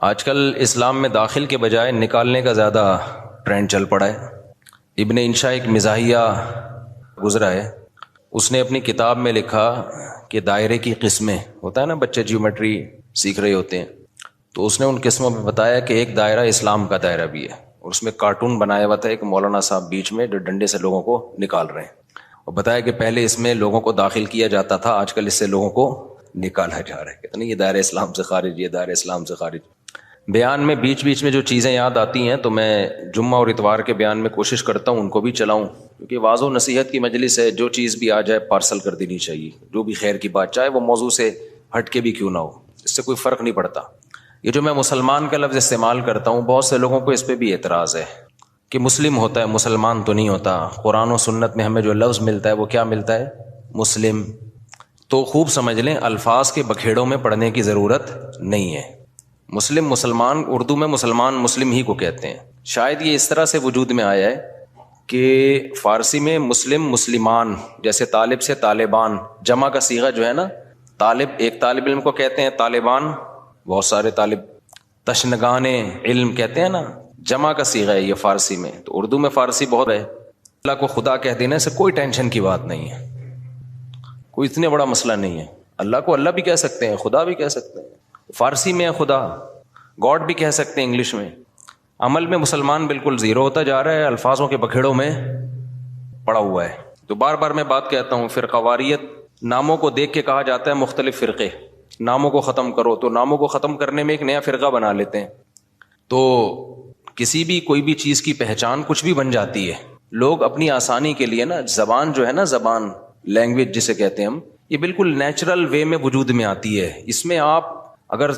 آج کل اسلام میں داخل کے بجائے نکالنے کا زیادہ ٹرینڈ چل پڑا ہے۔ ابن انشا ایک مزاحیہ گزرا ہے، اس نے اپنی کتاب میں لکھا کہ دائرے کی قسمیں، ہوتا ہے نا بچے جیومیٹری سیکھ رہے ہوتے ہیں، تو اس نے ان قسموں میں بتایا کہ ایک دائرہ اسلام کا دائرہ بھی ہے، اور اس میں کارٹون بنایا ہوا تھا ایک مولانا صاحب بیچ میں جو ڈنڈے سے لوگوں کو نکال رہے ہیں، اور بتایا کہ پہلے اس میں لوگوں کو داخل کیا جاتا تھا، آج کل اس سے لوگوں کو نکالا جا رہا ہے۔ کہتے ہیں یہ دائرہ اسلام سے خارج، یہ دائرہ اسلام سے خارج۔ بیان میں بیچ بیچ میں جو چیزیں یاد آتی ہیں تو میں جمعہ اور اتوار کے بیان میں کوشش کرتا ہوں ان کو بھی چلاؤں، کیونکہ واضح و نصیحت کی مجلس ہے، جو چیز بھی آ جائے پارسل کر دینی چاہیے، جو بھی خیر کی بات، چاہے وہ موضوع سے ہٹ کے بھی کیوں نہ ہو، اس سے کوئی فرق نہیں پڑتا۔ یہ جو میں مسلمان کا لفظ استعمال کرتا ہوں، بہت سے لوگوں کو اس پہ بھی اعتراض ہے کہ مسلم ہوتا ہے، مسلمان تو نہیں ہوتا۔ قرآن و سنت میں ہمیں جو لفظ ملتا ہے وہ کیا ملتا ہے؟ مسلم۔ تو خوب سمجھ لیں، الفاظ کے بکھیڑوں میں پڑھنے کی ضرورت نہیں ہے۔ مسلم مسلمان، اردو میں مسلمان مسلم ہی کو کہتے ہیں، شاید یہ اس طرح سے وجود میں آیا ہے کہ فارسی میں مسلم مسلمان، جیسے طالب سے طالبان، جمع کا صیغہ جو ہے نا، طالب ایک طالب علم کو کہتے ہیں، طالبان بہت سارے طالب، تشنگان علم کہتے ہیں نا، جمع کا صیغہ ہے یہ فارسی میں، تو اردو میں فارسی بہت ہے۔ اللہ کو خدا کہہ دینے سے کوئی ٹینشن کی بات نہیں ہے، کوئی اتنے بڑا مسئلہ نہیں ہے۔ اللہ کو اللہ بھی کہہ سکتے ہیں، خدا بھی کہہ سکتے ہیں، فارسی میں ہے خدا، گاڈ بھی کہہ سکتے ہیں انگلش میں۔ عمل میں مسلمان بالکل زیرو ہوتا جا رہا ہے، الفاظوں کے بکھیڑوں میں پڑا ہوا ہے۔ تو بار بار میں بات کہتا ہوں، فرقہ واریت ناموں کو دیکھ کے کہا جاتا ہے مختلف فرقے، ناموں کو ختم کرو، تو ناموں کو ختم کرنے میں ایک نیا فرقہ بنا لیتے ہیں۔ تو کسی بھی کوئی بھی چیز کی پہچان کچھ بھی بن جاتی ہے، لوگ اپنی آسانی کے لیے نا، زبان جو ہے نا، زبان لینگویج جسے کہتے ہیں ہم، یہ بالکل نیچرل وے میں وجود میں آتی ہے، اس میں آپ اگر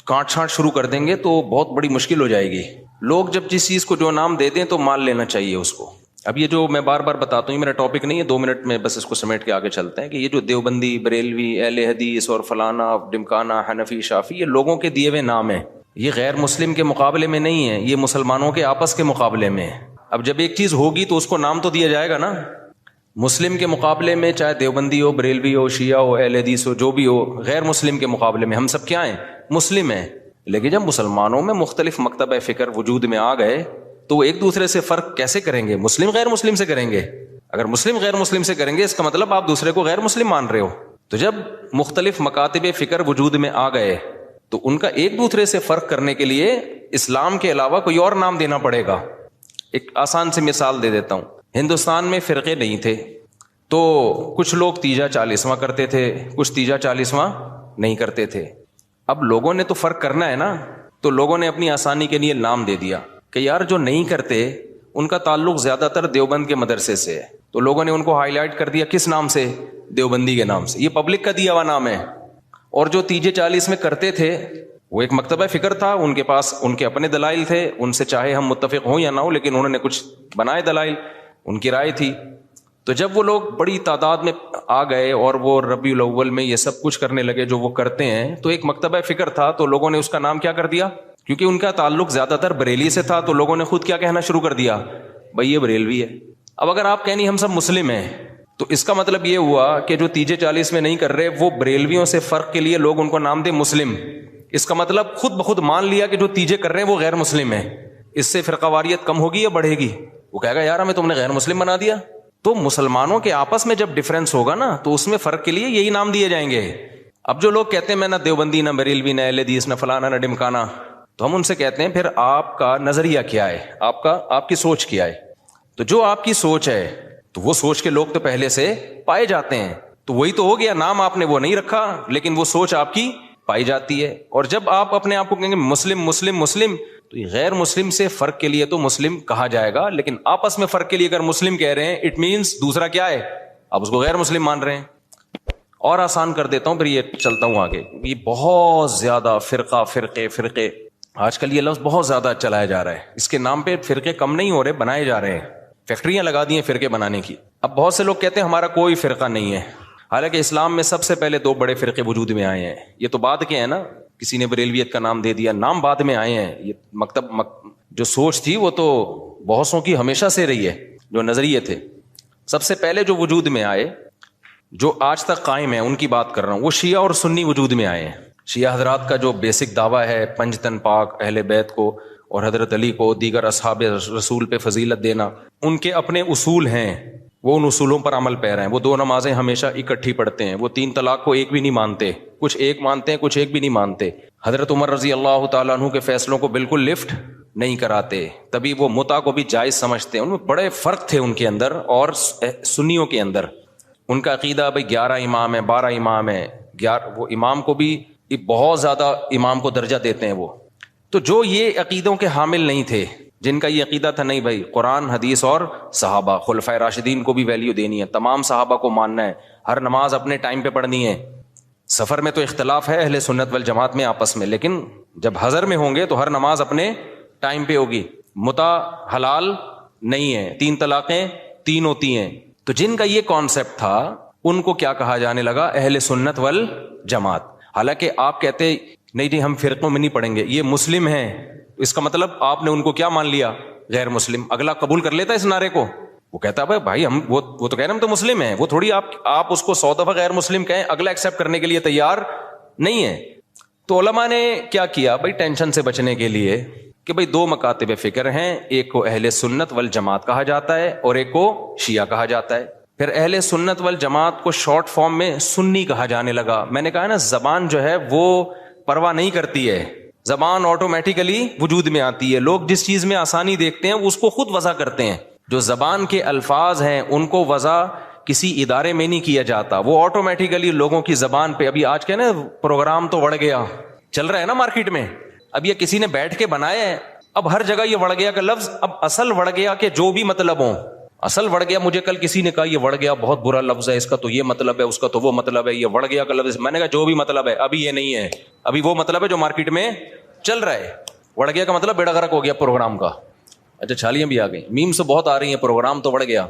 کانٹ چھانٹ شروع کر دیں گے تو بہت بڑی مشکل ہو جائے گی۔ لوگ جب جس چیز کو جو نام دے دیں تو مان لینا چاہیے اس کو۔ اب یہ جو میں بار بار بتاتا ہوں، یہ میرا ٹاپک نہیں ہے، 2 منٹ میں بس اس کو سمیٹ کے آگے چلتے ہیں، کہ یہ جو دیوبندی، بریلوی، اہل حدیث اور فلانا ڈمکانا، حنفی، شافی، یہ لوگوں کے دیے ہوئے نام ہیں، یہ غیر مسلم کے مقابلے میں نہیں ہے، یہ مسلمانوں کے آپس کے مقابلے میں ہے۔ اب جب ایک چیز ہوگی تو اس کو نام تو دیا جائے گا نا۔ مسلم کے مقابلے میں چاہے دیوبندی ہو، بریلوی ہو، شیعہ ہو، اہل حدیث ہو، جو بھی ہو، غیر مسلم کے مقابلے میں ہم سب کیا ہیں؟ مسلم ہیں۔ لیکن جب مسلمانوں میں مختلف مکتبہ فکر وجود میں آ گئے تو وہ ایک دوسرے سے فرق کیسے کریں گے؟ مسلم غیر مسلم سے کریں گے؟ اگر مسلم غیر مسلم سے کریں گے اس کا مطلب آپ دوسرے کو غیر مسلم مان رہے ہو۔ تو جب مختلف مکاتب فکر وجود میں آ گئے تو ان کا ایک دوسرے سے فرق کرنے کے لیے اسلام کے علاوہ کوئی اور نام دینا پڑے گا۔ ایک آسان سی مثال دے دیتا ہوں، ہندوستان میں فرقے نہیں تھے تو کچھ لوگ تیجا چالیسواں کرتے تھے، کچھ تیجا چالیسواں نہیں کرتے تھے۔ اب لوگوں نے تو فرق کرنا ہے نا، تو لوگوں نے اپنی آسانی کے لیے نام دے دیا کہ یار جو نہیں کرتے ان کا تعلق زیادہ تر دیوبند کے مدرسے سے ہے، تو لوگوں نے ان کو ہائی لائٹ کر دیا کس نام سے؟ دیوبندی کے نام سے۔ یہ پبلک کا دیا ہوا نام ہے۔ اور جو تیجے 40 میں کرتے تھے وہ ایک مکتبہ فکر تھا، ان کے پاس ان کے اپنے دلائل تھے، ان سے چاہے ہم متفق ہوں یا نہ ہو، لیکن انہوں نے کچھ بنائے دلائل، ان کی رائے تھی۔ تو جب وہ لوگ بڑی تعداد میں آ گئے اور وہ ربیع الاول میں یہ سب کچھ کرنے لگے جو وہ کرتے ہیں، تو ایک مکتبہ فکر تھا تو لوگوں نے اس کا نام کیا کر دیا؟ کیونکہ ان کا تعلق زیادہ تر بریلی سے تھا تو لوگوں نے خود کیا کہنا شروع کر دیا؟ بھائی یہ بریلوی ہے۔ اب اگر آپ کہیں نہیں ہم سب مسلم ہیں، تو اس کا مطلب یہ ہوا کہ جو تیجے 40 میں نہیں کر رہے وہ بریلویوں سے فرق کے لیے لوگ ان کو نام دے مسلم۔ اس کا مطلب خود بخود مان لیا کہ جو تیجے کر رہے ہیں وہ غیر مسلم ہیں۔ اس سے فرقہ واریت کم ہوگی یا بڑھے گی؟ وہ کہے گا یار ہمیں تم نے غیر مسلم بنا دیا۔ تو مسلمانوں کے آپس میں جب ڈفرینس ہوگا نا تو اس میں فرق کے لیے یہی نام دیے جائیں گے۔ اب جو لوگ کہتے ہیں میں نہ دیوبندی، نہ بریلوی، نہ اہل حدیث، نہ فلانا، نہ ڈمکانا، تو ہم ان سے کہتے ہیں پھر آپ کا نظریہ کیا ہے؟ آپ کی سوچ کیا ہے؟ تو جو آپ کی سوچ ہے تو وہ سوچ کے لوگ تو پہلے سے پائے جاتے ہیں، تو وہی تو ہو گیا، نام آپ نے وہ نہیں رکھا لیکن وہ سوچ آپ کی پائی جاتی ہے۔ اور جب آپ اپنے آپ کو کہیں گے مسلم مسلم مسلم، تو یہ غیر مسلم سے فرق کے لیے تو مسلم کہا جائے گا، لیکن آپس میں فرق کے لیے اگر مسلم کہہ رہے ہیں اٹ مینس دوسرا کیا ہے؟ آپ اس کو غیر مسلم مان رہے ہیں۔ اور آسان کر دیتا ہوں پھر یہ چلتا ہوں آگے۔ یہ بہت زیادہ فرقے آج کل یہ لفظ بہت زیادہ چلایا جا رہا ہے، اس کے نام پہ فرقے کم نہیں ہو رہے، بنائے جا رہے ہیں، فیکٹریاں لگا دی ہیں فرقے بنانے کی۔ اب بہت سے لوگ کہتے ہیں ہمارا کوئی فرقہ نہیں ہے، حالانکہ اسلام میں سب سے پہلے 2 بڑے فرقے وجود میں آئے ہیں۔ یہ تو بعد کے ہیں نا، کسی نے بریلویت کا نام دے دیا، نام بعد میں آئے ہیں۔ یہ جو سوچ تھی وہ تو بہتوں کی ہمیشہ سے رہی ہے، جو نظریے تھے سب سے پہلے جو وجود میں آئے، جو آج تک قائم ہیں، ان کی بات کر رہا ہوں، وہ شیعہ اور سنی وجود میں آئے ہیں۔ شیعہ حضرات کا جو بیسک دعویٰ ہے پنج تن پاک، اہل بیت کو اور حضرت علی کو، دیگر اصحاب رسول پہ فضیلت دینا، ان کے اپنے اصول ہیں، وہ ان اصولوں پر عمل پیرا ہیں. وہ 2 نمازیں ہمیشہ اکٹھی پڑھتے ہیں، وہ 3 طلاق کو ایک بھی نہیں مانتے، کچھ ایک مانتے ہیں کچھ ایک بھی نہیں مانتے. حضرت عمر رضی اللہ تعالیٰ عنہ کے فیصلوں کو بالکل لفٹ نہیں کراتے، تبھی وہ متع کو بھی جائز سمجھتے ہیں. ان میں بڑے فرق تھے ان کے اندر اور سنیوں کے اندر. ان کا عقیدہ بھائی 11 امام ہیں، 12 امام ہیں، وہ امام کو بھی بہت زیادہ امام کو درجہ دیتے ہیں وہ. تو جو یہ عقیدوں کے حامل نہیں تھے، جن کا یہ عقیدہ تھا نہیں بھائی قرآن حدیث اور صحابہ، خلفائے راشدین کو بھی ویلیو دینی ہے، تمام صحابہ کو ماننا ہے، ہر نماز اپنے ٹائم پہ پڑھنی ہے. سفر میں تو اختلاف ہے اہل سنت والجماعت میں آپس میں، لیکن جب حضر میں ہوں گے تو ہر نماز اپنے ٹائم پہ ہوگی. متع حلال نہیں ہے، 3 طلاقیں 3 ہوتی ہیں. تو جن کا یہ کانسیپٹ تھا ان کو کیا کہا جانے لگا؟ اہل سنت والجماعت. حالانکہ آپ کہتے نہیں جی ہم فرقوں میں نہیں پڑھیں گے، یہ مسلم ہیں، اس کا مطلب آپ نے ان کو کیا مان لیا؟ غیر مسلم. اگلا قبول کر لیتا اس نعرے کو؟ وہ کہتا ہے بھائی ہم وہ تو کہہ رہے ہم تو مسلم ہیں. وہ تھوڑی آپ اس کو 100 دفعہ غیر مسلم کہیں، اگلا ایکسیپٹ کرنے کے لیے تیار نہیں ہے. تو علماء نے کیا کیا بھائی ٹینشن سے بچنے کے لیے کہ بھائی 2 مکاتب فکر ہیں، ایک کو اہل سنت والجماعت کہا جاتا ہے اور ایک کو شیعہ کہا جاتا ہے. پھر اہل سنت والجماعت کو شارٹ فارم میں سنی کہا جانے لگا. میں نے کہا نا زبان جو ہے وہ پرواہ نہیں کرتی ہے، زبان آٹومیٹیکلی وجود میں آتی ہے. لوگ جس چیز میں آسانی دیکھتے ہیں اس کو خود وضع کرتے ہیں. جو زبان کے الفاظ ہیں ان کو وضع کسی ادارے میں نہیں کیا جاتا، وہ آٹومیٹیکلی لوگوں کی زبان پہ. ابھی آج کیا نا پروگرام تو بڑھ گیا چل رہا ہے نا مارکیٹ میں، اب یہ کسی نے بیٹھ کے بنایا ہے، اب ہر جگہ یہ وڑ گیا کا لفظ. اب اصل وڑ گیا کہ جو بھی مطلب ہوں، اصل وڑ گیا. مجھے کل کسی نے کہا یہ وڑ گیا بہت برا لفظ ہے، اس کا تو یہ مطلب ہے، اس کا تو وہ مطلب ہے، یہ وڑ گیا کا لفظ. میں نے کہا جو بھی مطلب ہے ابھی یہ نہیں ہے، ابھی وہ مطلب ہے جو مارکیٹ میں چل رہا ہے. وڑ گیا کا مطلب بیڑا غرق ہو گیا پروگرام کا. اچھا چھالیاں بھی آ گئی، میم سے بہت آ رہی ہیں، پروگرام تو وڑ گیا.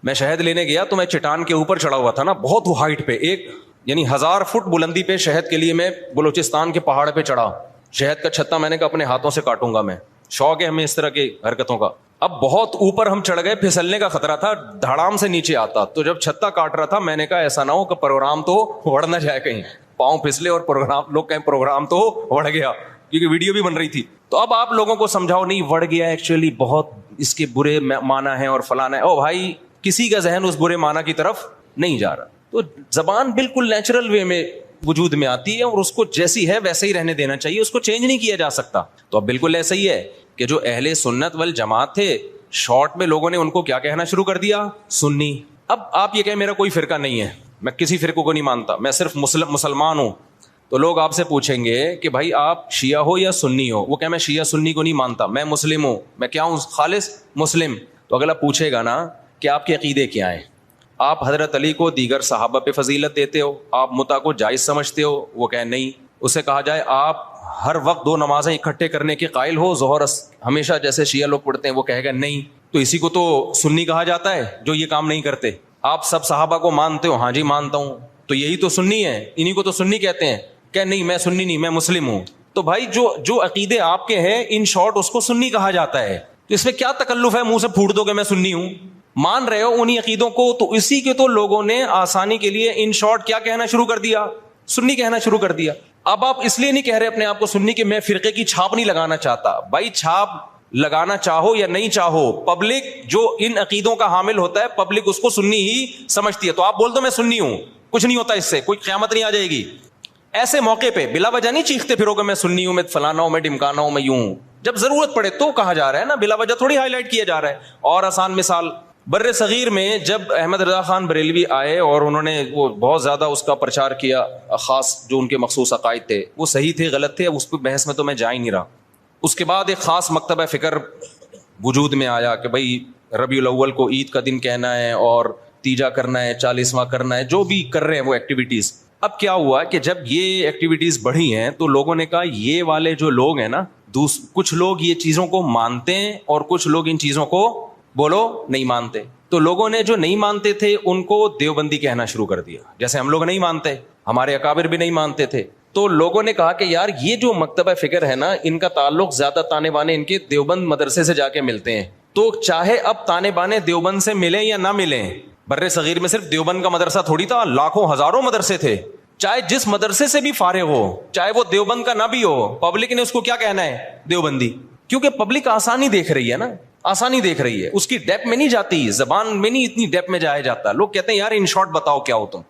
میں شہد لینے گیا تو میں چٹان کے اوپر چڑھا ہوا تھا نا، بہت ہائٹ پہ، ایک یعنی 1000 فٹ بلندی پہ شہد کے لیے میں بلوچستان کے پہاڑ پہ چڑھا. شہد کا چھتا میں نے کہا اپنے ہاتھوں سے کاٹوں گا میں، شوق ہے ہمیں اس طرح کی حرکتوں کا. اب بہت اوپر ہم چڑھ گئے، پھسلنے کا خطرہ تھا، دھڑام سے نیچے آتا. تو جب چھتا کاٹ رہا تھا میں نے کہا ایسا نہ ہو کہ پروگرام تو وڑ نہ جائے، کہیں پاؤں پھسلے اور پروگرام لوگ کہیں پروگرام تو وڑ گیا، کیونکہ ویڈیو بھی بن رہی تھی. تو اب آپ لوگوں کو سمجھاؤ نہیں وڑ گیا ایکچولی بہت اس کے برے معنی ہیں اور فلانا ہے. او بھائی کسی کا ذہن اس برے معنی کی طرف نہیں جا رہا. تو زبان بالکل نیچرل وے میں وجود میں آتی ہے اور اس کو جیسی ہے ویسے ہی رہنے دینا چاہیے، اس کو چینج نہیں کیا جا سکتا. تو اب بالکل ایسا ہی ہے کہ جو اہل سنت والجماعت تھے، شارٹ میں لوگوں نے ان کو کیا کہنا شروع کر دیا؟ سنی. اب آپ یہ کہیں میرا کوئی فرقہ نہیں ہے، میں کسی فرقے کو نہیں مانتا، میں صرف مسلمان ہوں. تو لوگ آپ سے پوچھیں گے کہ بھائی آپ شیعہ ہو یا سنی ہو؟ وہ کہ میں شیعہ سنی کو نہیں مانتا، میں مسلم ہوں. میں کیا ہوں؟ خالص مسلم. تو اگلا پوچھے گا نا کہ آپ کے عقیدے کیا ہیں؟ آپ حضرت علی کو دیگر صحابہ پہ فضیلت دیتے ہو، آپ متع کو جائز سمجھتے ہو؟ وہ کہیں نہیں. اسے کہا جائے آپ ہر وقت 2 نمازیں اکٹھے کرنے کے قائل ہو، ظہر ہمیشہ جیسے شیعہ لوگ پڑھتے ہیں؟ وہ کہے گا نہیں. تو اسی کو تو سنی کہا جاتا ہے جو یہ کام نہیں کرتے. آپ سب صحابہ کو مانتے ہو؟ ہاں جی مانتا ہوں. تو یہی تو سنی ہے، انہی کو تو سنی کہتے ہیں. کہ نہیں میں سنی نہیں، میں مسلم ہوں. تو بھائی جو عقیدے آپ کے ہیں ان شارٹ اس کو سنی کہا جاتا ہے. تو اس میں کیا تکلف ہے منہ سے پھوٹ دو کہ میں سنی ہوں؟ مان رہے ہو انہی عقیدوں کو، تو اسی کے تو لوگوں نے آسانی کے لیے ان شارٹ کیا کہنا شروع کر دیا؟ سنی کہنا شروع کر دیا. اب آپ اس لیے نہیں کہہ رہے اپنے آپ کو سنی کہ میں فرقے کی چھاپ نہیں لگانا چاہتا. بھائی چھاپ لگانا چاہو یا نہیں چاہو، پبلک جو ان عقیدوں کا حامل ہوتا ہے پبلک اس کو سنی ہی سمجھتی ہے. تو آپ بول دو میں سنی ہوں، کچھ نہیں ہوتا اس سے، کوئی قیامت نہیں آ جائے گی. ایسے موقع پہ بلا وجہ نہیں چیختے پھرو کہ میں سنی ہوں، میں فلانا ہوں، میں ڈمکانا ہوں، میں یوں ہوں. جب ضرورت پڑے تو کہا جا رہا ہے نا، بلا وجہ تھوڑی ہائی لائٹ کیا جا رہا ہے. اور آسان مثال بر صغیر میں جب احمد رضا خان بریلوی آئے اور انہوں نے وہ بہت زیادہ اس کا پرچار کیا، خاص جو ان کے مخصوص عقائد تھے وہ صحیح تھے غلط تھے، اس پہ بحث میں تو میں جا ہی نہیں رہا. اس کے بعد ایک خاص مکتبہ فکر وجود میں آیا کہ بھائی ربیع الاول کو عید کا دن کہنا ہے اور تیجا کرنا ہے، 40واں کرنا ہے، جو بھی کر رہے ہیں وہ ایکٹیویٹیز. اب کیا ہوا کہ جب یہ ایکٹیویٹیز بڑھی ہیں تو لوگوں نے کہا یہ والے جو لوگ ہیں نا، کچھ لوگ یہ چیزوں کو مانتے ہیں اور کچھ لوگ ان چیزوں کو بولو نہیں مانتے. تو لوگوں نے جو نہیں مانتے تھے ان کو دیوبندی کہنا شروع کر دیا، جیسے ہم لوگ نہیں مانتے، ہمارے اکابر بھی نہیں مانتے تھے. تو لوگوں نے کہا کہ یار یہ جو مکتبہ فکر ہے نا، ان کا تعلق زیادہ تانے بانے ان کے دیوبند مدرسے سے جا کے ملتے ہیں. تو چاہے اب تانے بانے دیوبند سے ملیں یا نہ ملیں، بر صغیر میں صرف دیوبند کا مدرسہ تھوڑی تھا، لاکھوں ہزاروں مدرسے تھے. چاہے جس مدرسے سے بھی فارغ ہو, چاہے وہ دیوبند کا نہ بھی ہو, پبلک نے اس کو کیا کہنا ہے؟ دیوبندی. کیونکہ پبلک آسانی دیکھ رہی ہے نا, آسانی دیکھ رہی ہے, اس کی ڈیپ میں نہیں جاتی, زبان میں نہیں اتنی ڈیپ میں جایا جاتا. لوگ کہتے ہیں یار ان شارٹ بتاؤ کیا ہو تم.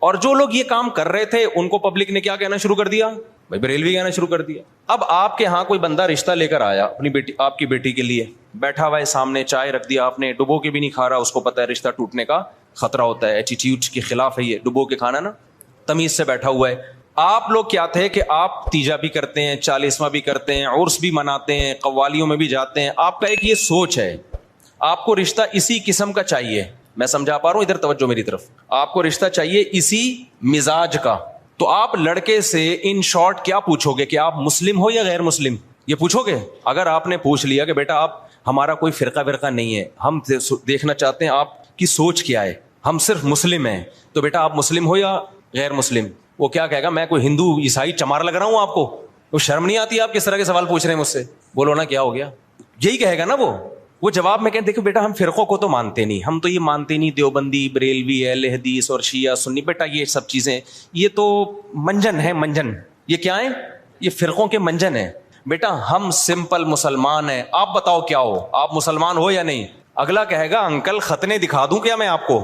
اور جو لوگ یہ کام کر رہے تھے ان کو پبلک نے کیا کہنا شروع کر دیا؟ بھائی بریلوی کہنا شروع کر دیا. اب آپ کے ہاں کوئی بندہ رشتہ لے کر آیا اپنی بیٹی, آپ کی بیٹی کے لیے, بیٹھا ہوا ہے سامنے, چائے رکھ دیا آپ نے, ڈبو کے بھی نہیں کھا رہا, اس کو پتا ہے رشتہ ٹوٹنے کا خطرہ ہوتا ہے, ایٹیٹیوڈ کے خلاف ہے یہ ڈبو کے کھانا نا, تمیز سے بیٹھا ہوا ہے. آپ لوگ کیا تھے کہ آپ تیجا بھی کرتے ہیں, 40واں بھی کرتے ہیں, عرس بھی مناتے ہیں, قوالیوں میں بھی جاتے ہیں. آپ کا ایک یہ سوچ ہے, آپ کو رشتہ اسی قسم کا چاہیے. میں سمجھا پا رہا ہوں, ادھر توجہ میری طرف. آپ کو رشتہ چاہیے اسی مزاج کا. تو آپ لڑکے سے ان شارٹ کیا پوچھو گے کہ آپ مسلم ہو یا غیر مسلم, یہ پوچھو گے؟ اگر آپ نے پوچھ لیا کہ بیٹا آپ ہمارا کوئی فرقہ نہیں ہے, ہم دیکھنا چاہتے ہیں آپ کی سوچ کیا ہے, ہم صرف مسلم ہیں, تو بیٹا آپ مسلم ہو یا غیر مسلم, وہ کیا کہے گا؟ میں کوئی ہندو عیسائی چمار لگ رہا ہوں آپ کو؟ وہ شرم نہیں آتی آپ کس طرح کے سوال پوچھ رہے ہیں مجھ سے؟ بولو نا کیا ہو گیا, یہی کہے گا نا وہ جواب میں کہتے دیکھو بیٹا ہم فرقوں کو تو مانتے نہیں, ہم تو یہ مانتے نہیں دیوبندی, بریلوی, اہل حدیث اور شیعہ سنی, بیٹا یہ سب چیزیں یہ تو منجن ہے, منجن. یہ کیا ہے؟ یہ فرقوں کے منجن ہے. بیٹا ہم سمپل مسلمان ہیں, آپ بتاؤ کیا ہو, آپ مسلمان ہو یا نہیں؟ اگلا کہے گا انکل ختنے دکھا دوں کیا میں آپ کو,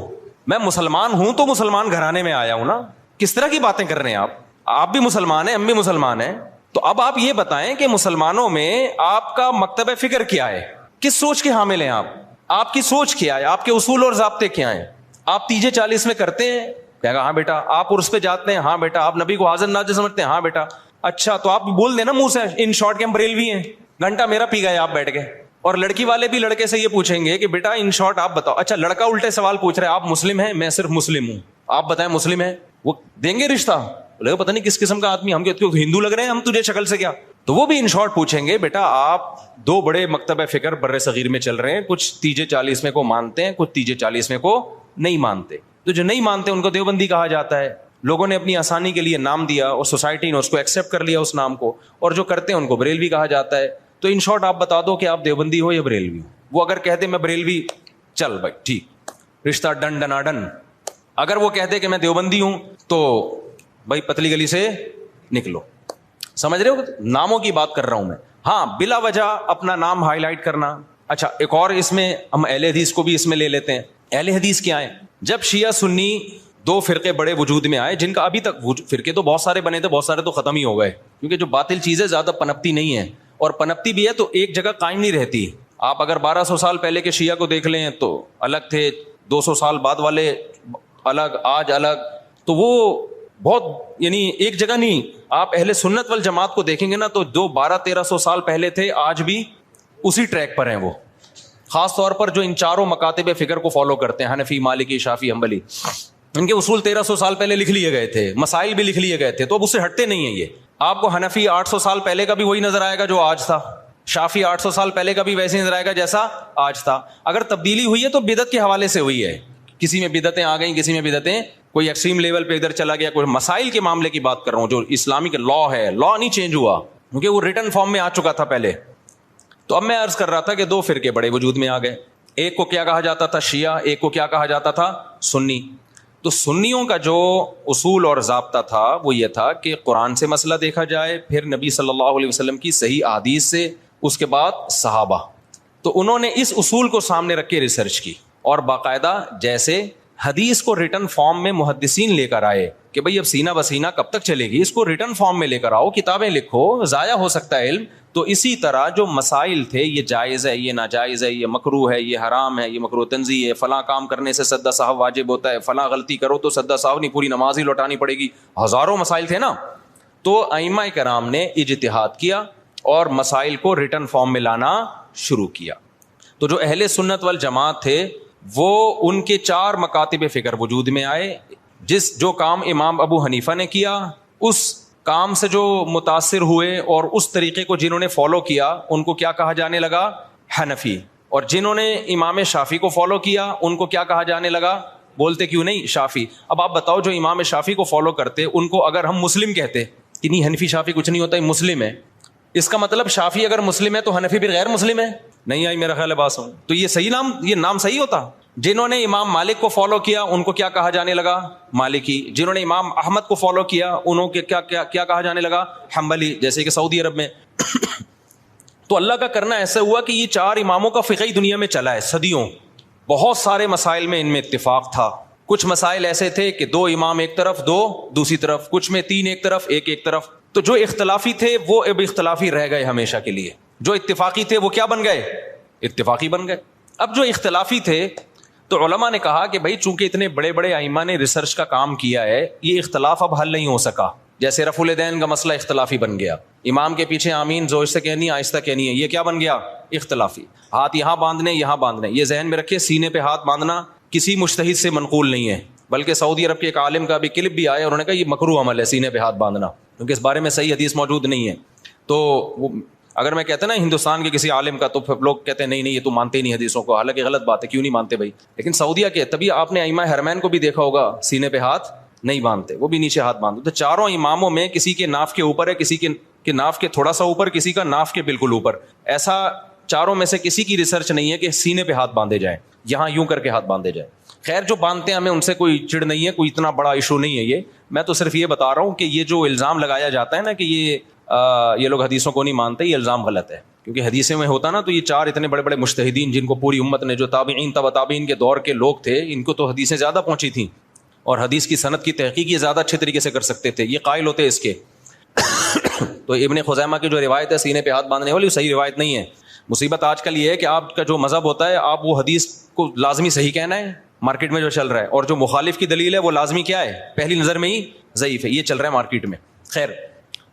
میں مسلمان ہوں تو مسلمان گھرانے میں آیا ہوں نا. کس طرح کی باتیں کر رہے ہیں آپ بھی مسلمان ہیں, ہم بھی مسلمان ہیں. تو اب آپ یہ بتائیں کہ مسلمانوں میں آپ کا مکتب فکر کیا ہے, کس سوچ کے حامل ہیں آپ کی سوچ کیا ہے, آپ کے اصول اور ضابطے کیا ہیں؟ آپ تیجے 40 میں کرتے ہیں؟ کہے گا ہاں بیٹا. آپ عرس پہ جاتے ہیں؟ ہاں بیٹا. آپ نبی کو حاضر ناظر سمجھتے ہیں؟ ہاں بیٹا. اچھا تو آپ بول دینا منہ سے ان شارٹ کے ہم بریلوی ہیں, گھنٹہ میرا پی گئے آپ بیٹھ کے. اور لڑکی والے بھی لڑکے سے یہ پوچھیں گے کہ بیٹا ان شارٹ آپ بتاؤ. اچھا لڑکا الٹے سوال پوچھ رہا ہے, آپ مسلم ہیں؟ میں صرف مسلم ہوں, آپ بتائیں مسلم ہے؟ وہ دیں گے رشتہ؟ لگے پتہ نہیں کس قسم کا آدمی, ہم کیوں ہندو لگ رہے ہیں ہم تجھے شکل سے کیا؟ تو وہ بھی ان شارٹ پوچھیں گے بیٹا آپ دو بڑے مکتب فکر بر صغیر میں چل رہے ہیں, کچھ تیجے 40 میں کو مانتے ہیں, کچھ تیجے 40 میں کو نہیں مانتے. تو جو نہیں مانتے ان کو دیوبندی کہا جاتا ہے. لوگوں نے اپنی آسانی کے لیے نام دیا اور سوسائٹی نے اس کو ایکسیپٹ کر لیا اس نام کو, اور جو کرتے ہیں ان کو بریلوی کہا جاتا ہے. تو ان شارٹ آپ بتا دو کہ آپ دیوبندی ہو یا بریلوی ہو. وہ اگر کہتے میں بریلوی, چل بھائی ٹھیک, رشتہ ڈن ڈنا ڈن. اگر وہ کہتے کہ میں دیوبندی ہوں تو بھائی پتلی گلی سے نکلو. سمجھ رہے ہو, ناموں کی بات کر رہا ہوں میں. ہاں بلا وجہ اپنا نام ہائی لائٹ کرنا. اچھا ایک اور اس میں ہم اہل حدیث کو بھی اس میں لے لیتے ہیں. اہل حدیث کیا ہے؟ جب شیعہ سنی دو فرقے بڑے وجود میں آئے, جن کا ابھی تک فرقے تو بہت سارے بنے تھے, بہت سارے تو ختم ہی ہو گئے, کیونکہ جو باطل چیزیں زیادہ پنپتی نہیں ہے, اور پنپتی بھی ہے تو ایک جگہ قائم نہیں رہتی. آپ اگر 1200 سال پہلے کے شیعہ کو دیکھ لیں تو الگ تھے, 200 سال بعد والے الگ, آج الگ. تو وہ بہت یعنی ایک جگہ نہیں. آپ اہل سنت والجماعت کو دیکھیں گے نا تو جو 1200-1300 سال پہلے تھے آج بھی اسی ٹریک پر ہیں. وہ خاص طور پر جو ان چاروں مکاتب فکر کو فالو کرتے ہیں, حنفی, مالکی, شافعی, حنبلی, ان کے اصول 1300 سال پہلے لکھ لیے گئے تھے, مسائل بھی لکھ لیے گئے تھے, تو اب اس سے ہٹتے نہیں ہیں. یہ آپ کو حنفی 800 سال پہلے کا بھی وہی نظر آئے گا جو آج تھا, شافعی 800 سال پہلے کا بھی ویسے نظر آئے گا جیسا آج تھا. اگر تبدیلی ہوئی ہے تو بدعت کے حوالے سے ہوئی ہے, کسی میں بدعتیں آ گئیں, کسی میں بدعتیں کوئی ایکسٹریم لیول پہ ادھر چلا گیا. کوئی مسائل کے معاملے کی بات کر رہا ہوں, جو اسلامک لا ہے, لا نہیں چینج ہوا کیونکہ وہ ریٹن فارم میں آ چکا تھا پہلے. تو اب میں عرض کر رہا تھا کہ دو فرقے بڑے وجود میں آ گئے. ایک کو کیا کہا جاتا تھا؟ شیعہ. ایک کو کیا کہا جاتا تھا؟ سنی. تو سنیوں کا جو اصول اور ضابطہ تھا وہ یہ تھا کہ قرآن سے مسئلہ دیکھا جائے, پھر نبی صلی اللہ علیہ وسلم کی صحیح احادیث سے, اس کے بعد صحابہ. تو انہوں نے اس اصول کو سامنے رکھ کے ریسرچ کی, اور باقاعدہ جیسے حدیث کو ریٹن فارم میں محدثین لے کر آئے کہ بھئی اب سینہ بسینہ کب تک چلے گی, اس کو ریٹن فارم میں لے کر آؤ, کتابیں لکھو, ضائع ہو سکتا ہے علم. تو اسی طرح جو مسائل تھے, یہ جائز ہے, یہ ناجائز ہے, یہ مکروہ ہے, یہ حرام ہے, یہ مکروہ تنزیہ ہے, فلاں کام کرنے سے سدہ صاحب واجب ہوتا ہے, فلاں غلطی کرو تو سدہ صاحب نہیں پوری نماز ہی لوٹانی پڑے گی, ہزاروں مسائل تھے نا. تو ائمہ کرام نے اجتہاد کیا اور مسائل کو ریٹن فارم میں لانا شروع کیا. تو جو اہل سنت والجماعت تھے وہ ان کے 4 مکاتب فکر وجود میں آئے. جو کام امام ابو حنیفہ نے کیا, اس کام سے جو متاثر ہوئے اور اس طریقے کو جنہوں نے فالو کیا ان کو کیا کہا جانے لگا؟ حنفی. اور جنہوں نے امام شافعی کو فالو کیا ان کو کیا کہا جانے لگا؟ بولتے کیوں نہیں؟ شافعی. اب آپ بتاؤ جو امام شافعی کو فالو کرتے ان کو اگر ہم مسلم کہتے کہ نہیں حنفی شافعی کچھ نہیں ہوتا, مسلم ہے, اس کا مطلب شافعی اگر مسلم ہے تو حنفی بھی غیر مسلم ہے؟ نہیں آئی میرا خیال ہے بات سن. تو یہ صحیح نام, یہ نام صحیح ہوتا؟ جنہوں نے امام مالک کو فالو کیا ان کو کیا کہا جانے لگا؟ مالکی. جنہوں نے امام احمد کو فالو کیا انہوں کے کیا کہا جانے لگا؟ حنبلی، جیسے کہ سعودی عرب میں. تو اللہ کا کرنا ایسا ہوا کہ یہ 4 اماموں کا فقہی دنیا میں چلا ہے صدیوں. بہت سارے مسائل میں ان میں اتفاق تھا. کچھ مسائل ایسے تھے کہ 2 امام ایک طرف 2 دوسری طرف، کچھ میں 3 ایک طرف 1 ایک طرف. تو جو اختلافی تھے وہ اب اختلافی رہ گئے ہمیشہ کے لیے، جو اتفاقی تھے وہ کیا بن گئے؟ اتفاقی بن گئے. اب جو اختلافی تھے تو علماء نے کہا کہ بھائی چونکہ اتنے بڑے بڑے ائمہ نے ریسرچ کا کام کیا ہے، یہ اختلاف اب حل نہیں ہو سکا. جیسے رفع الیدین کا مسئلہ اختلافی بن گیا، امام کے پیچھے آمین زور سے کہنی آہستہ کہنی ہے، یہ کیا بن گیا؟ اختلافی. ہاتھ یہاں باندھنے یہاں باندھنے، یہ ذہن میں رکھے سینے پہ ہاتھ باندھنا کسی مجتہد سے منقول نہیں ہے، بلکہ سعودی عرب کے ایک عالم کا بھی کلپ بھی آیا، انہوں نے کہا یہ مکروہ عمل ہے سینے پہ ہاتھ باندھنا، کیونکہ اس بارے میں صحیح حدیث موجود نہیں ہے. تو اگر میں کہتا نا ہندوستان کے کسی عالم کا، تو پھر لوگ کہتے ہیں نہیں یہ تو مانتے ہی نہیں حدیثوں کو، حالانکہ غلط بات ہے، کیوں نہیں مانتے بھائی؟ لیکن سعودیہ کے تبھی آپ نے ائمہ حرمین کو بھی دیکھا ہوگا سینے پہ ہاتھ نہیں باندھتے، وہ بھی نیچے ہاتھ باندھتے. تو 4 اماموں میں کسی کے ناف کے اوپر ہے، کسی کے ناف کے تھوڑا سا اوپر، کسی کا ناف کے بالکل اوپر. ایسا 4 میں سے کسی کی ریسرچ نہیں ہے کہ سینے پہ ہاتھ باندھے جائیں، یہاں یوں کر کے ہاتھ باندھے جائیں. خیر جو باندھتے ہیں ہمیں ان سے کوئی چڑ نہیں ہے، کوئی اتنا بڑا ایشو نہیں ہے. میں تو صرف یہ بتا رہا ہوں کہ یہ جو الزام لگایا جاتا ہے نا کہ یہ لوگ حدیثوں کو نہیں مانتے، یہ الزام غلط ہے. کیونکہ حدیثیں میں ہوتا نا تو یہ 4 اتنے بڑے بڑے مجتہدین جن کو پوری امت نے، جو تابعین تبع تابعین کے دور کے لوگ تھے، ان کو تو حدیثیں زیادہ پہنچی تھیں اور حدیث کی سند کی تحقیق یہ زیادہ اچھے طریقے سے کر سکتے تھے، یہ قائل ہوتے اس کے. تو ابن خزیمہ کی جو روایت ہے سینے پہ ہاتھ باندھنے والی، وہ صحیح روایت نہیں ہے. مصیبت آج کل یہ ہے کہ آپ کا جو مذہب ہوتا ہے، آپ وہ حدیث کو لازمی صحیح کہنا ہے مارکیٹ میں جو چل رہا ہے، اور جو مخالف کی دلیل ہے وہ لازمی کیا ہے؟ پہلی نظر میں ہی ضعیف ہے. یہ چل رہا ہے مارکیٹ میں. خیر،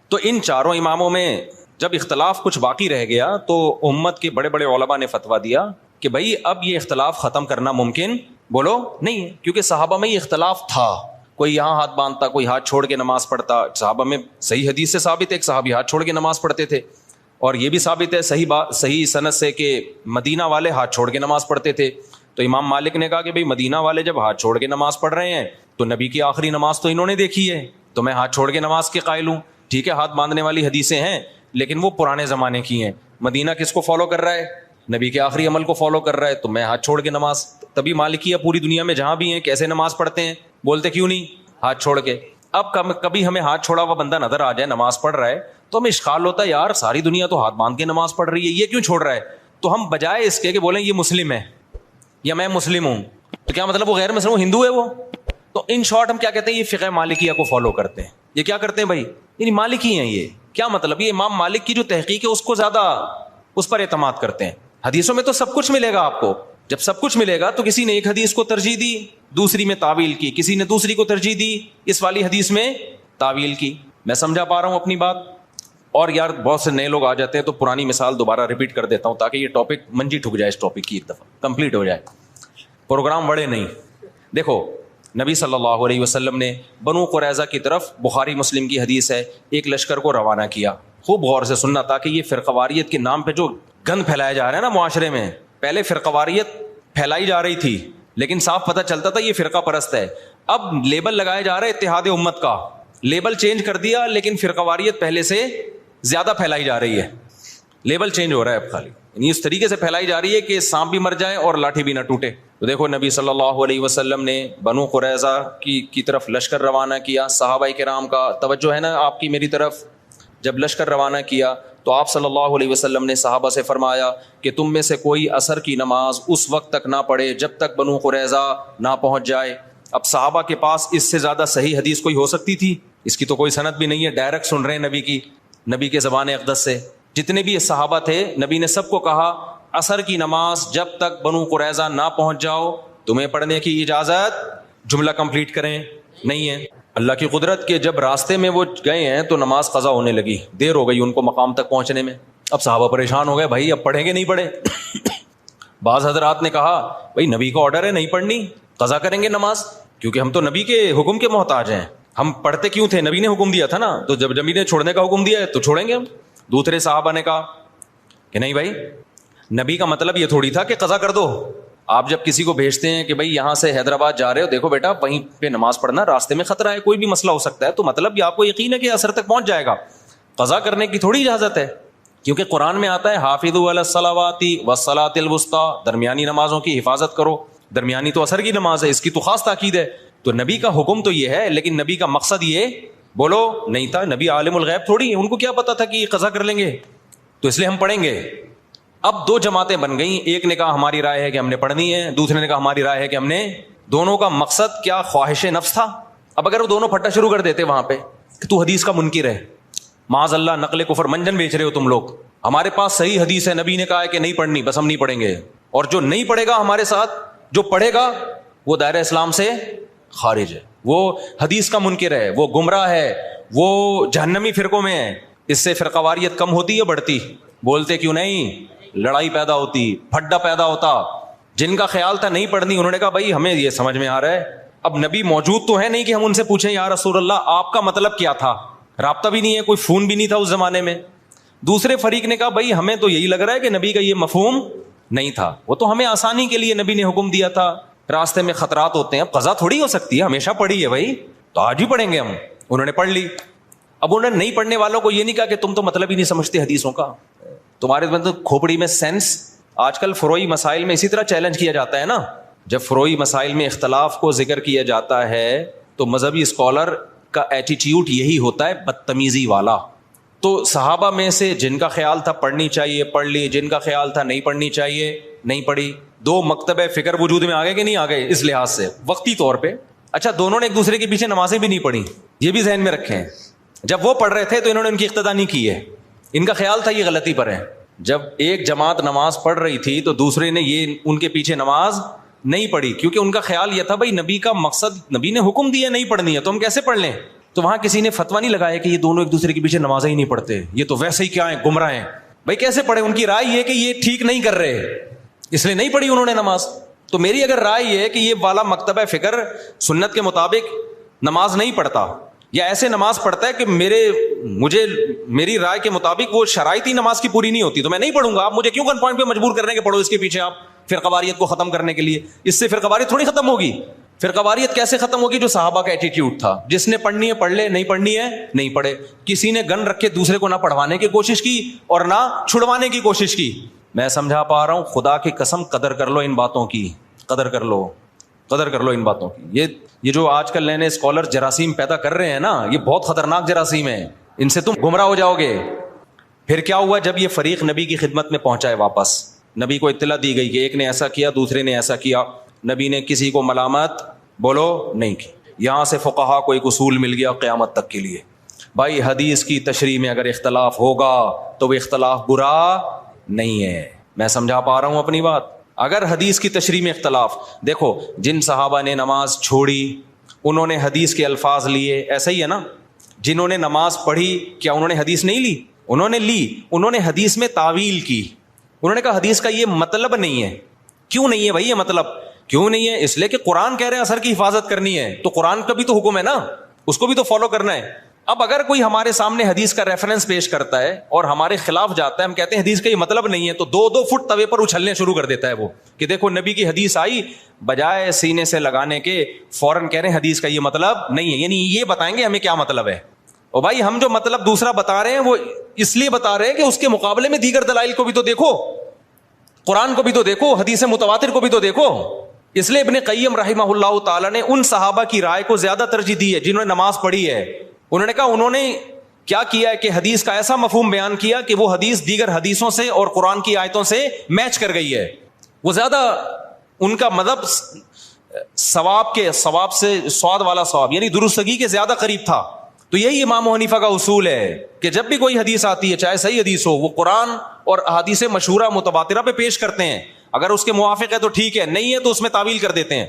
تو ان 4 اماموں میں جب اختلاف کچھ باقی رہ گیا تو امت کے بڑے بڑے علماء نے فتویٰ دیا کہ بھائی اب یہ اختلاف ختم کرنا ممکن بولو نہیں ہے، کیونکہ صحابہ میں یہ اختلاف تھا. کوئی یہاں ہاتھ باندھتا، کوئی ہاتھ چھوڑ کے نماز پڑھتا. صحابہ میں صحیح حدیث سے ثابت ہے ایک صحابی ہاتھ چھوڑ کے نماز پڑھتے تھے، اور یہ بھی ثابت ہے صحیح سند سے کہ مدینہ والے ہاتھ چھوڑ کے نماز پڑھتے تھے. تو امام مالک نے کہا کہ بھئی مدینہ والے جب ہاتھ چھوڑ کے نماز پڑھ رہے ہیں تو نبی کی آخری نماز تو انہوں نے دیکھی ہے، تو میں ہاتھ چھوڑ کے نماز کے قائل ہوں. ٹھیک ہے، ہاتھ باندھنے والی حدیثیں ہیں لیکن وہ پرانے زمانے کی ہیں. مدینہ کس کو فالو کر رہا ہے؟ نبی کے آخری عمل کو فالو کر رہا ہے، تو میں ہاتھ چھوڑ کے نماز. تبھی مالکیہ پوری دنیا میں جہاں بھی ہیں کیسے نماز پڑھتے ہیں؟ بولتے کیوں نہیں؟ ہاتھ چھوڑ کے. اب کبھی ہمیں ہاتھ چھوڑا ہوا بندہ نظر آ جائے نماز پڑھ رہا ہے تو ہمیں اشکال ہوتا ہے یار ساری دنیا تو ہاتھ باندھ کے نماز پڑھ رہی ہے، یہ کیوں چھوڑ رہا ہے؟ تو ہم بجائے اس کے کہ بولیں یہ مسلم ہے یا میں مسلم ہوں، تو کیا مطلب وہ غیر مسلم ہندو ہے وہ؟ تو ان شارٹ ہم کیا کہتے ہیں؟ یہ فقہ مالکیہ کو فالو کرتے ہیں. یہ کیا کرتے ہیں بھائی؟ یعنی مالکی ہیں. یہ کیا مطلب؟ یہ امام مالک کی جو تحقیق ہے اس کو زیادہ اس پر اعتماد کرتے ہیں. حدیثوں میں تو سب کچھ ملے گا آپ کو. جب سب کچھ ملے گا تو کسی نے ایک حدیث کو ترجیح دی، دوسری میں تعویل کی، کسی نے دوسری کو ترجیح دی، اس والی حدیث میں تعویل کی. میں سمجھا پا رہا ہوں اپنی بات؟ اور یار بہت سے نئے لوگ آ جاتے ہیں تو پرانی مثال دوبارہ ریپیٹ کر دیتا ہوں تاکہ یہ ٹاپک منجی ٹھک جائے، اس ٹاپک کی ایک دفعہ کمپلیٹ ہو جائے، پروگرام بڑے نہیں. دیکھو نبی صلی اللہ علیہ وسلم نے بنو قریظہ کی طرف، بخاری مسلم کی حدیث ہے، ایک لشکر کو روانہ کیا. خوب غور سے سننا تاکہ یہ فرقواریت کے نام پہ جو گند پھیلایا جا رہا ہے نا معاشرے میں، پہلے فرقواریت پھیلائی جا رہی تھی لیکن صاف پتہ چلتا تھا یہ فرقہ پرست ہے. اب لیبل لگایا جا رہا ہے اتحاد امت کا، لیبل چینج کر دیا لیکن فرقواریت پہلے سے زیادہ پھیلائی جا رہی ہے. لیبل چینج ہو رہا ہے اب خالی، یعنی اس طریقے سے پھیلائی جا رہی ہے کہ سانپ بھی مر جائے اور لاٹھی بھی نہ ٹوٹے. تو دیکھو نبی صلی اللہ علیہ وسلم نے بنو قریظہ کی طرف لشکر روانہ کیا. صحابہ کرام کا توجہ ہے نا آپ کی میری طرف. جب لشکر روانہ کیا تو آپ صلی اللہ علیہ وسلم نے صحابہ سے فرمایا کہ تم میں سے کوئی عصر کی نماز اس وقت تک نہ پڑھے جب تک بنو قریظہ نہ پہنچ جائے. اب صحابہ کے پاس اس سے زیادہ صحیح حدیث کوئی ہو سکتی تھی؟ اس کی تو کوئی سند بھی نہیں ہے، ڈائریکٹ سن رہے ہیں نبی کے زبان اقدس سے. جتنے بھی صحابہ تھے نبی نے سب کو کہا عصر کی نماز جب تک بنو قریظہ نہ پہنچ جاؤ تمہیں پڑھنے کی اجازت. جملہ کمپلیٹ کریں نہیں ہے. اللہ کی قدرت کے جب راستے میں وہ گئے ہیں تو نماز قضا ہونے لگی، دیر ہو گئی ان کو مقام تک پہنچنے میں. اب صحابہ پریشان ہو گئے، بھائی اب پڑھیں گے نہیں پڑھے؟ بعض حضرات نے کہا بھائی نبی کا آرڈر ہے نہیں پڑھنی، قضا کریں گے نماز، کیونکہ ہم تو نبی کے حکم کے محتاج ہیں. ہم پڑھتے کیوں تھے؟ نبی نے حکم دیا تھا نا، تو جب نبی نے چھوڑنے کا حکم دیا ہے تو چھوڑیں گے ہم. دوسرے صحابہ نے کہا کہ نہیں بھائی، نبی کا مطلب یہ تھوڑی تھا کہ قضا کر دو. آپ جب کسی کو بھیجتے ہیں کہ بھائی یہاں سے حیدرآباد جا رہے ہو، دیکھو بیٹا وہیں پہ نماز پڑھنا، راستے میں خطرہ ہے، کوئی بھی مسئلہ ہو سکتا ہے، تو مطلب یہ آپ کو یقین ہے کہ اثر تک پہنچ جائے گا. قضا کرنے کی تھوڑی اجازت ہے، کیونکہ قرآن میں آتا ہے حافظوا علی الصلوات والصلاۃ الوسطی، درمیانی نمازوں کی حفاظت کرو. درمیانی تو عصر کی نماز ہے, اس کی تو خاص تاکید ہے. تو نبی کا حکم تو یہ ہے, لیکن نبی کا مقصد یہ بولو نہیں تھا. نبی عالم الغیب تھوڑی ہے, ان کو کیا پتا تھا کہ یہ قضا کر لیں گے, تو اس لیے ہم پڑھیں گے. اب دو جماعتیں بن گئیں, ایک نے کہا ہماری رائے ہے کہ ہم نے پڑھنی ہے, دوسرے نے کہا ہماری رائے ہے کہ ہم نے. دونوں کا مقصد کیا؟ خواہش نفس تھا. اب اگر وہ دونوں پھٹا شروع کر دیتے وہاں پہ کہ تو حدیث کا منکر ہے, معاذ اللہ نقل کفر منجن بیچ رہے ہو تم لوگ, ہمارے پاس صحیح حدیث ہے, نبی نے کہا ہے کہ نہیں پڑھنی, بس ہم نہیں پڑھیں گے. اور جو نہیں پڑھے گا ہمارے ساتھ, جو پڑھے گا وہ دائرہ اسلام سے خارج ہے, وہ حدیث کا منکر ہے, وہ گمراہ ہے, وہ جہنمی فرقوں میں ہے. اس سے فرقہ واریت کم ہوتی ہے بڑھتی؟ بولتے کیوں نہیں, لڑائی پیدا ہوتی, پھڈا پیدا ہوتا. جن کا خیال تھا نہیں پڑھنی, انہوں نے کہا بھائی ہمیں یہ سمجھ میں آ رہا ہے, اب نبی موجود تو ہے نہیں کہ ہم ان سے پوچھیں یا رسول اللہ آپ کا مطلب کیا تھا. رابطہ بھی نہیں ہے, کوئی فون بھی نہیں تھا اس زمانے میں. دوسرے فریق نے کہا بھائی ہمیں تو یہی لگ رہا ہے کہ نبی کا یہ مفہوم نہیں تھا, وہ تو ہمیں آسانی کے لیے نبی نے حکم دیا تھا, راستے میں خطرات ہوتے ہیں, اب قضا تھوڑی ہو سکتی ہے, ہمیشہ پڑھی ہے بھائی, تو آج ہی پڑھیں گے ہم. انہوں نے پڑھ لی. اب انہوں نے نہیں پڑھنے والوں کو یہ نہیں کہا کہ تم تو مطلب ہی نہیں سمجھتے حدیثوں کا, تمہارے مطلب کھوپڑی میں سینس. آج کل فروعی مسائل میں اسی طرح چیلنج کیا جاتا ہے نا, جب فروعی مسائل میں اختلاف کو ذکر کیا جاتا ہے تو مذہبی اسکالر کا ایٹیٹیوڈ یہی ہوتا ہے, بدتمیزی والا. تو صحابہ میں سے جن کا خیال تھا پڑھنی چاہیے پڑھ لی, جن کا خیال تھا نہیں پڑھنی چاہیے نہیں پڑھی. دو مکتب فکر وجود میں آ گئے کہ نہیں آ گئے اس لحاظ سے وقتی طور پہ. اچھا دونوں نے ایک دوسرے کے پیچھے نمازیں بھی نہیں پڑھی, یہ بھی ذہن میں رکھیں. جب وہ پڑھ رہے تھے تو انہوں نے ان کی اقتدا نہیں کی ہے, ان کا خیال تھا یہ غلطی پر ہے. جب ایک جماعت نماز پڑھ رہی تھی تو دوسرے نے یہ ان کے پیچھے نماز نہیں پڑھی, کیونکہ ان کا خیال یہ تھا بھائی نبی کا مقصد, نبی نے حکم دیا نہیں پڑھنی ہے تو ہم کیسے پڑھ لیں. تو وہاں کسی نے فتویٰ نہیں لگایا کہ یہ دونوں ایک دوسرے کے پیچھے نمازیں ہی نہیں پڑھتے, یہ تو ویسے ہی کیا ہیں, گمراہ ہیں. بھائی کیسے پڑھے؟ ان کی رائے یہ کہ یہ ٹھیک نہیں کر رہے, اس لیے نہیں پڑھی انہوں نے نماز. تو میری اگر رائے یہ ہے کہ یہ والا مکتبہ فکر سنت کے مطابق نماز نہیں پڑھتا, یا ایسے نماز پڑھتا ہے کہ میری رائے کے مطابق وہ شرائط ہی نماز کی پوری نہیں ہوتی, تو میں نہیں پڑھوں گا. آپ مجھے کیوں گن پوائنٹ پہ مجبور کر رہے ہیں کہ پڑھو اس کے پیچھے آپ فرقہ واریت کو ختم کرنے کے لیے؟ اس سے فرقہ واریت تھوڑی ختم ہوگی. فرقہ واریت کیسے ختم ہوگی؟ جو صحابہ کا ایٹیٹیوڈ تھا, جس نے پڑھنی ہے پڑھ لے, نہیں پڑھنی ہے نہیں پڑھے. کسی نے گن رکھ کے دوسرے کو نہ پڑھوانے کی کوشش کی اور نہ چھڑوانے کی کوشش کی. میں سمجھا پا رہا ہوں, خدا کی قسم قدر کر لو ان باتوں کی, قدر کر لو ان باتوں کی. یہ جو آج کل نئے نئے اسکالر جراثیم پیدا کر رہے ہیں نا, یہ بہت خطرناک جراثیم ہے, ان سے تم گمراہ ہو جاؤ گے. پھر کیا ہوا جب یہ فریق نبی کی خدمت میں پہنچا ہے, واپس نبی کو اطلاع دی گئی کہ ایک نے ایسا کیا دوسرے نے ایسا کیا, نبی نے کسی کو ملامت بولو نہیں کی. یہاں سے فقہا کو ایک اصول مل گیا قیامت تک کے لیے, بھائی حدیث کی تشریح میں اگر اختلاف ہوگا تو وہ اختلاف برا نہیں ہے. میں سمجھا پا رہا ہوں اپنی بات؟ اگر حدیث کی تشریح میں اختلاف, دیکھو جن صحابہ نے نماز چھوڑی انہوں نے حدیث کے الفاظ لیے, ایسا ہی ہے نا. جنہوں نے نماز پڑھی کیا انہوں نے حدیث نہیں لی؟ انہوں نے لی. انہوں نے حدیث میں تعویل کی, انہوں نے کہا حدیث کا یہ مطلب نہیں ہے. کیوں نہیں ہے بھائی یہ مطلب؟ کیوں نہیں ہے؟ اس لیے کہ قرآن کہہ رہے ہیں اثر کی حفاظت کرنی ہے, تو قرآن کا بھی تو حکم ہے نا, اس کو بھی تو فالو کرنا ہے. اب اگر کوئی ہمارے سامنے حدیث کا ریفرنس پیش کرتا ہے اور ہمارے خلاف جاتا ہے, ہم کہتے ہیں حدیث کا یہ مطلب نہیں ہے, تو 2-2 فٹ توے پر اچھلنے شروع کر دیتا ہے وہ کہ دیکھو نبی کی حدیث آئی, بجائے سینے سے لگانے کے فوراً کہہ رہے ہیں حدیث کا یہ مطلب نہیں ہے. یعنی یہ بتائیں گے ہمیں کیا مطلب ہے. اور بھائی ہم جو مطلب دوسرا بتا رہے ہیں وہ اس لیے بتا رہے ہیں کہ اس کے مقابلے میں دیگر دلائل کو بھی تو دیکھو, قرآن کو بھی تو دیکھو, حدیث متواتر کو بھی تو دیکھو. اس لیے ابن قیم رحمہ اللہ تعالیٰ نے ان صحابہ کی رائے کو زیادہ ترجیح دی ہے جنہوں نے نماز پڑھی ہے. انہوں نے کہا انہوں نے کیا کیا ہے کہ حدیث کا ایسا مفہوم بیان کیا کہ وہ حدیث دیگر حدیثوں سے اور قرآن کی آیتوں سے میچ کر گئی ہے. وہ زیادہ ان کا مذہب ثواب سے سواد والا ثواب یعنی درستگی کے زیادہ قریب تھا. تو یہی امام حنیفہ کا اصول ہے کہ جب بھی کوئی حدیث آتی ہے چاہے صحیح حدیث ہو, وہ قرآن اور احادیث مشہورہ متواترہ پہ پیش کرتے ہیں. اگر اس کے موافق ہے تو ٹھیک ہے, نہیں ہے تو اس میں تعویل کر دیتے ہیں.